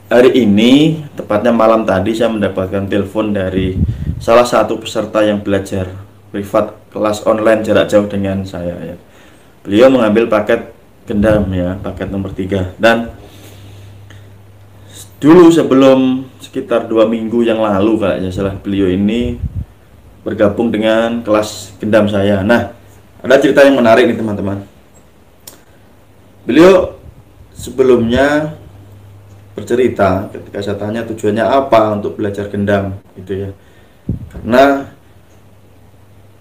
hari ini, tepatnya malam tadi, saya mendapatkan telepon dari salah satu peserta yang belajar privat kelas online jarak jauh dengan saya ya. Beliau mengambil paket gendam ya, paket nomor 3. Dan dulu sebelum sekitar 2 minggu yang lalu kayaknya salah, beliau ini bergabung dengan kelas gendam saya. Nah, ada cerita yang menarik nih teman-teman. Beliau sebelumnya bercerita ketika saya tanya tujuannya apa untuk belajar gendam gitu ya, karena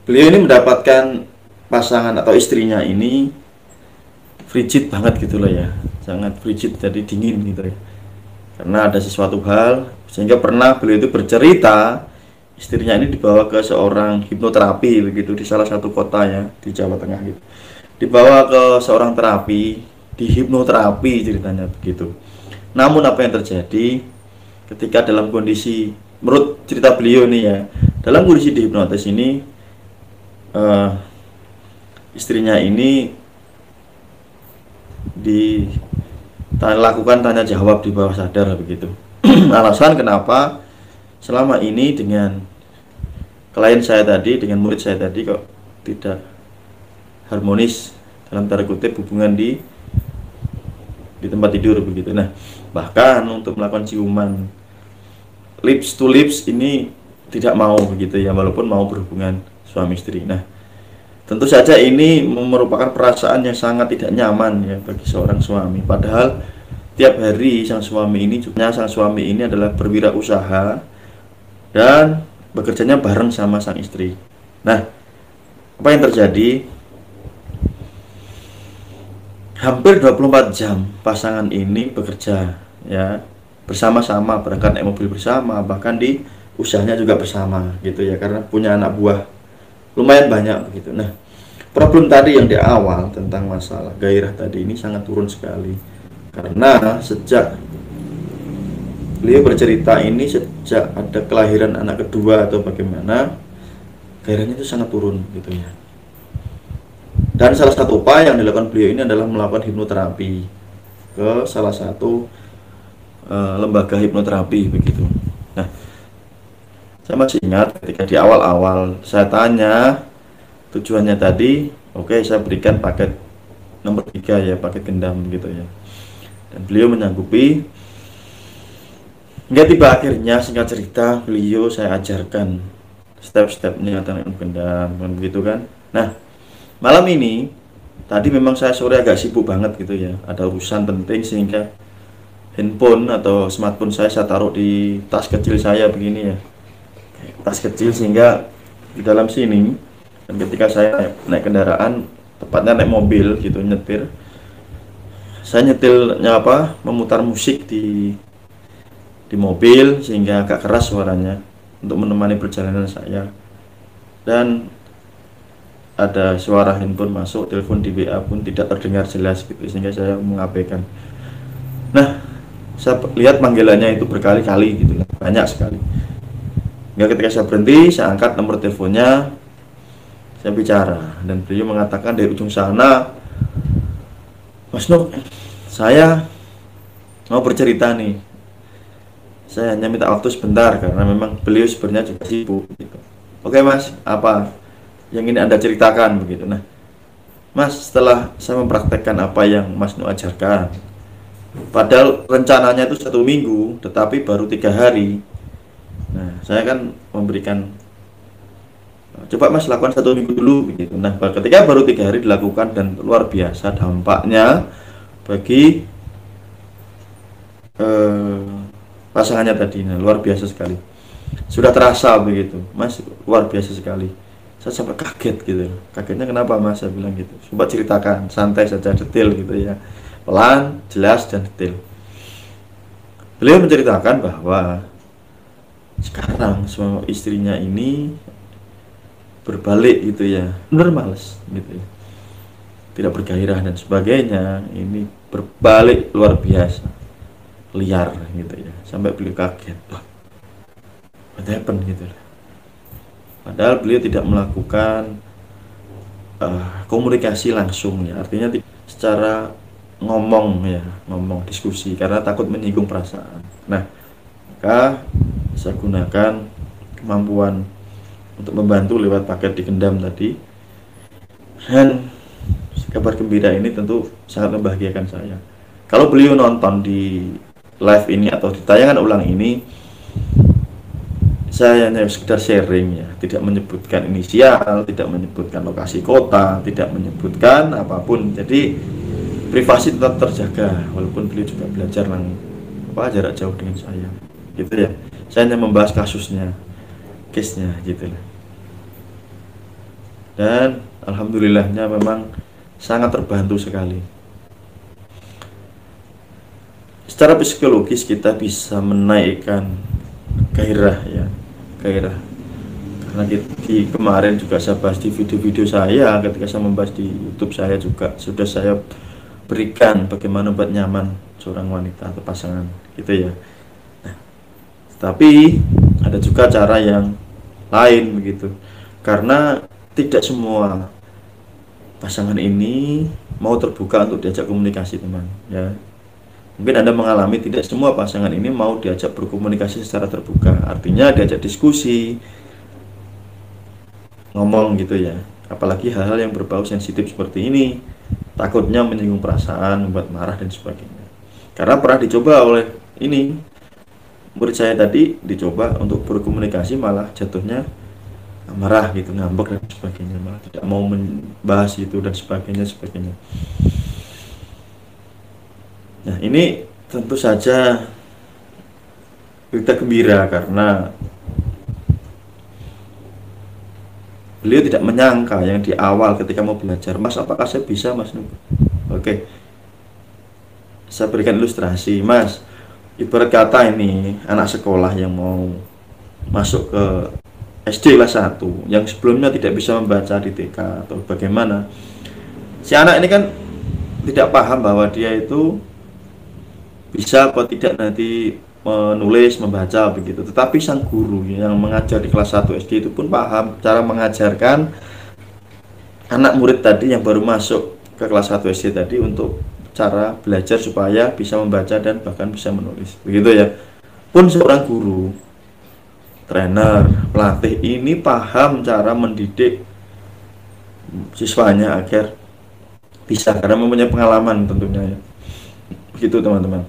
beliau ini mendapatkan pasangan atau istrinya ini frigid banget gitu loh ya, sangat frigid, jadi dingin gitu ya, karena ada sesuatu hal, sehingga pernah beliau itu bercerita istrinya ini dibawa ke seorang hipnoterapi begitu di salah satu kota ya di Jawa Tengah gitu, dibawa ke seorang terapi, di hipnoterapi ceritanya begitu. Namun apa yang terjadi ketika dalam kondisi, menurut cerita beliau nih ya, dalam kondisi dihipnotis ini, eh, istrinya ini dilakukan tanya jawab di bawah sadar begitu. Alasan kenapa selama ini dengan klien saya tadi, dengan murid saya tadi kok tidak harmonis, dalam tanda kutip, hubungan di tempat tidur begitu. Nah, bahkan untuk melakukan ciuman lips to lips ini tidak mau begitu ya, walaupun mau berhubungan suami istri. Nah, tentu saja ini merupakan perasaan yang sangat tidak nyaman ya bagi seorang suami. Padahal tiap hari sang suami ini adalah berwirausaha dan bekerjanya bareng sama sang istri. Nah, apa yang terjadi? Hampir 24 jam pasangan ini bekerja ya, bersama-sama, berangkat naik mobil bersama, bahkan di usahanya juga bersama gitu ya, karena punya anak buah lumayan banyak begitu. Nah, problem tadi yang di awal tentang masalah gairah tadi ini sangat turun sekali, karena sejak beliau bercerita ini, sejak ada kelahiran anak kedua atau bagaimana, gairahnya itu sangat turun gitu ya. Dan salah satu upaya yang dilakukan beliau ini adalah melakukan hipnoterapi ke salah satu lembaga hipnoterapi begitu. Nah, saya masih ingat ketika di awal-awal saya tanya tujuannya tadi, oke, saya berikan paket nomor 3 ya, paket gendam gitu ya. Dan beliau menyanggupi. Hingga tiba akhirnya, singkat cerita, beliau saya ajarkan step-stepnya tentang gendam begitu kan. Nah, malam ini tadi memang saya sore agak sibuk banget gitu ya, ada urusan penting, sehingga handphone atau smartphone saya taruh di tas kecil saya begini ya, tas kecil, sehingga di dalam sini. Dan ketika saya naik kendaraan, tepatnya naik mobil gitu, nyetir, saya nyetilnya memutar musik di mobil sehingga agak keras suaranya untuk menemani perjalanan saya. Dan ada suara handphone masuk, telepon di WA pun tidak terdengar jelas gitu, sehingga saya mengabaikan. Nah, saya lihat panggilannya itu berkali-kali gitu, banyak sekali. Hingga ketika saya berhenti, saya angkat nomor teleponnya, saya bicara, dan beliau mengatakan dari ujung sana, Mas Nuk, saya mau bercerita nih, saya hanya minta waktu sebentar, karena memang beliau sebenarnya juga sibuk gitu. Oke Mas, apa yang ingin Anda ceritakan begitu. Nah, Mas, setelah saya mempraktekkan apa yang Mas Nuk ajarkan, padahal rencananya itu 1 minggu, tetapi baru 3 hari. Nah, saya kan memberikan, coba Mas lakukan 1 minggu dulu begitu. Nah, ketika baru 3 hari dilakukan, dan luar biasa dampaknya bagi pasangannya tadi. Nah, luar biasa sekali, sudah terasa begitu Mas, luar biasa sekali. Saya sampai kaget gitu. Kagetnya kenapa Mas? Saya bilang gitu, coba ceritakan, santai saja, detail gitu ya, pelan, jelas, dan detail. Beliau menceritakan bahwa sekarang suami istrinya ini berbalik gitu ya, bener males gitu ya, tidak bergairah dan sebagainya. Ini berbalik luar biasa, liar gitu ya, sampai beliau kaget, wah, what happened gitu. Padahal beliau tidak melakukan komunikasi langsung ya, artinya secara ngomong diskusi karena takut menyinggung perasaan. Nah, maka saya gunakan kemampuan untuk membantu lewat paket digendam tadi, dan kabar gembira ini tentu sangat membahagiakan saya. Kalau beliau nonton di live ini atau di tayangan ulang ini, saya hanya sekedar sharing ya, tidak menyebutkan inisial, tidak menyebutkan lokasi kota, tidak menyebutkan apapun. Jadi privasi tetap terjaga walaupun beliau juga belajar jarak jauh dengan saya, gitu ya. Saya hanya membahas kasusnya, case-nya gitu lah. Dan alhamdulillahnya memang sangat terbantu sekali. Secara psikologis kita bisa menaikkan gairah ya, gairah. Karena di kemarin juga saya bahas di video-video saya, ketika saya membahas di YouTube saya juga sudah saya berikan bagaimana buat nyaman seorang wanita atau pasangan gitu ya. Nah, tapi ada juga cara yang lain begitu. Karena tidak semua pasangan ini mau terbuka untuk diajak komunikasi, teman ya. Mungkin Anda mengalami tidak semua pasangan ini mau diajak berkomunikasi secara terbuka, artinya diajak diskusi, ngomong gitu ya. Apalagi hal-hal yang berbau sensitif seperti ini, takutnya menyinggung perasaan, membuat marah dan sebagainya. Karena pernah dicoba oleh ini murid saya tadi, dicoba untuk berkomunikasi malah jatuhnya marah gitu, ngambek dan sebagainya, malah tidak mau membahas itu dan sebagainya. Nah, ini tentu saja berita gembira karena beliau tidak menyangka yang di awal ketika mau belajar, Mas, apakah saya bisa, Mas? Oke, saya berikan ilustrasi, Mas. Ibarat kata ini anak sekolah yang mau masuk ke SD kelas 1 yang sebelumnya tidak bisa membaca di TK atau bagaimana. Si anak ini kan tidak paham bahwa dia itu bisa atau tidak nanti menulis, membaca begitu. Tetapi sang guru yang mengajar di kelas 1 SD itu pun paham cara mengajarkan anak murid tadi yang baru masuk ke kelas 1 SD tadi untuk cara belajar supaya bisa membaca dan bahkan bisa menulis. Begitu ya. Pun seorang guru, trainer, pelatih ini paham cara mendidik siswanya agar bisa, karena mempunyai pengalaman tentunya ya. Begitu teman-teman.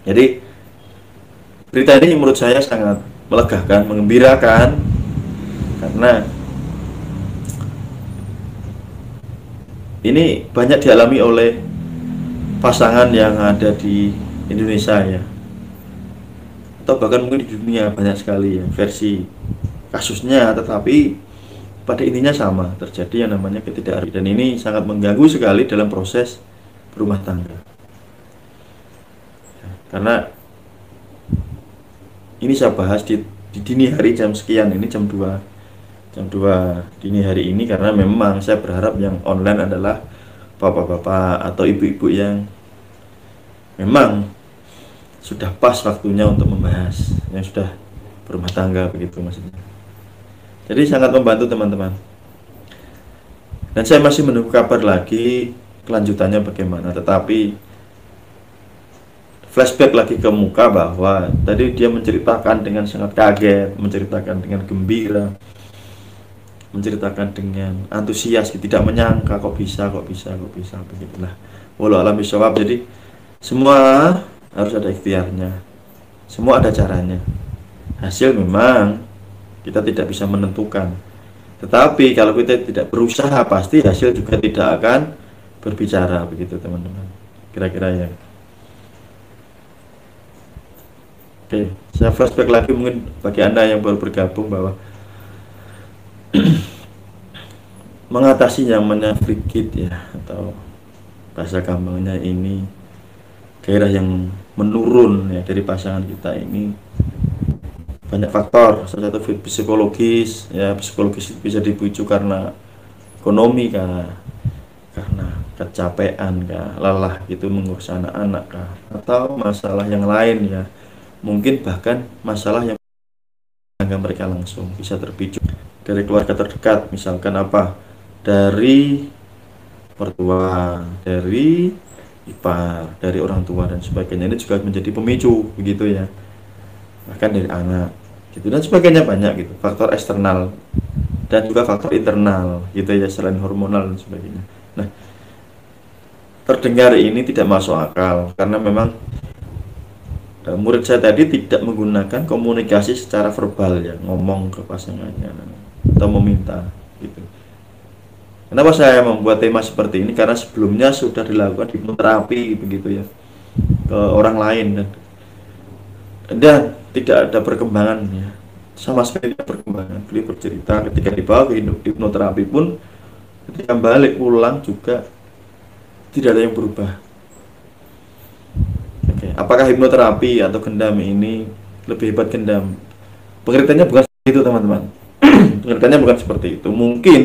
Jadi berita ini menurut saya sangat melegakan, mengembirakan, karena ini banyak dialami oleh pasangan yang ada di Indonesia ya, atau bahkan mungkin di dunia banyak sekali ya versi kasusnya, tetapi pada intinya sama, terjadi yang namanya ketidakharmonisan, dan ini sangat mengganggu sekali dalam proses berumah tangga. Karena ini saya bahas di dini hari jam sekian, ini jam 2 dini hari ini, karena memang saya berharap yang online adalah bapak-bapak atau ibu-ibu yang memang sudah pas waktunya untuk membahas, yang sudah berumah tangga begitu maksudnya. Jadi sangat membantu teman-teman. Dan saya masih menunggu kabar lagi kelanjutannya bagaimana, tetapi flashback lagi ke muka bahwa tadi dia menceritakan dengan sangat kaget, menceritakan dengan gembira, menceritakan dengan antusias, tidak menyangka kok bisa begitulah. Walau alam bisawab. Jadi semua harus ada ikhtiarnya, semua ada caranya. Hasil memang kita tidak bisa menentukan, tetapi kalau kita tidak berusaha pasti hasil juga tidak akan berbicara, begitu teman-teman, kira-kira ya. Oke, saya flashback lagi mungkin bagi Anda yang baru bergabung bahwa mengatasi yang namanya frigid ya, atau bahasa gampangnya ini gairah yang menurun ya dari pasangan kita ini banyak faktor. Salah satu psikologis ya, psikologis bisa dipicu karena ekonomi kah, karena kecapean kah, lelah gitu mengurus anak-anak kah, atau masalah yang lain ya. Mungkin bahkan masalah yang tangga mereka langsung bisa terpicu dari keluarga terdekat, misalkan apa, dari mertua, dari ipar, dari orang tua dan sebagainya. Ini juga menjadi pemicu begitu ya, bahkan dari anak gitu dan sebagainya, banyak gitu faktor eksternal dan juga faktor internal gitu ya, selain hormonal dan sebagainya. Nah, terdengar ini tidak masuk akal karena memang murid saya tadi tidak menggunakan komunikasi secara verbal ya, ngomong ke pasangannya atau meminta gitu. Kenapa saya membuat tema seperti ini? Karena sebelumnya sudah dilakukan hipnoterapi begitu ya ke orang lain, dan tidak ada perkembangan ya, sama sekali tidak perkembangan. Beliau bercerita ketika dibawa ke hipnoterapi pun, ketika balik pulang juga tidak ada yang berubah. Oke, apakah hipnoterapi atau gendam ini lebih hebat gendam? Pengertiannya bukan seperti itu teman-teman. Pengertiannya bukan seperti itu. Mungkin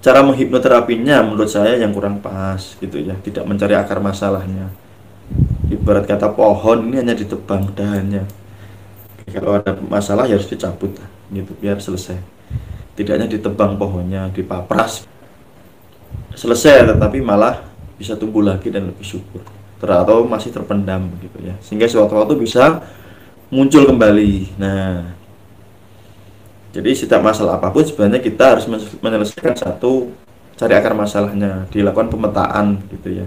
cara menghipnoterapinya menurut saya yang kurang pas gitu ya, tidak mencari akar masalahnya. Ibarat kata pohon ini hanya ditebang dahannya. Kalau ada masalah ya harus dicabut gitu biar selesai. Tidak hanya ditebang pohonnya, dipapras selesai, tetapi malah bisa tumbuh lagi dan lebih subur atau masih terpendam gitu ya, sehingga suatu waktu bisa muncul kembali. Nah, jadi setiap masalah apapun sebenarnya kita harus menyelesaikan satu, cari akar masalahnya, dilakukan pemetaan gitu ya.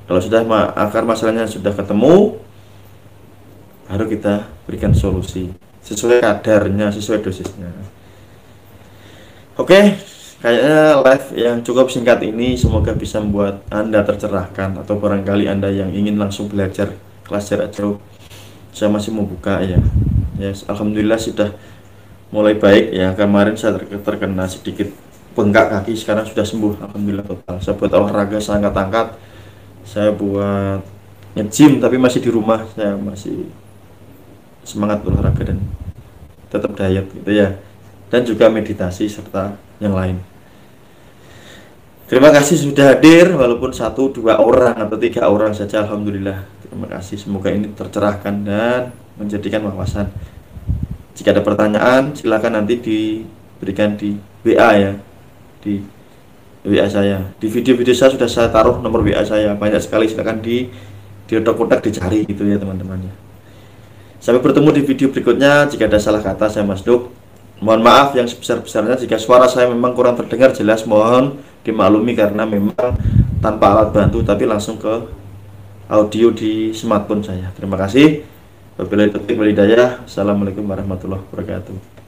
Kalau sudah akar masalahnya sudah ketemu, baru kita berikan solusi sesuai kadarnya, sesuai dosisnya. Oke, kayaknya live yang cukup singkat ini semoga bisa membuat Anda tercerahkan, atau barangkali Anda yang ingin langsung belajar kelas jarak jauh, saya masih membuka ya. Yes, alhamdulillah sudah mulai baik ya. Kemarin saya terkena sedikit bengkak kaki, sekarang sudah sembuh alhamdulillah total. Saya buat olahraga, saya angkat-angkat, saya buat nge-gym, tapi masih di rumah, saya masih semangat olahraga dan tetap diet gitu ya, dan juga meditasi serta yang lain. Terima kasih sudah hadir, walaupun 1, 2 orang atau 3 orang saja, alhamdulillah. Terima kasih, semoga ini tercerahkan dan menjadikan wawasan. Jika ada pertanyaan silakan nanti diberikan di WA ya, di WA saya. Di video-video saya sudah saya taruh nomor WA saya, banyak sekali, silakan di otak dicari gitu ya teman-teman ya. Sampai bertemu di video berikutnya. Jika ada salah kata saya Mas Duk, mohon maaf yang sebesar-besarnya. Jika suara saya memang kurang terdengar jelas, mohon dimaklumi karena memang tanpa alat bantu, tapi langsung ke audio di smartphone saya. Terima kasih. Wabillahi taufiq wal hidayah. Assalamualaikum warahmatullahi wabarakatuh.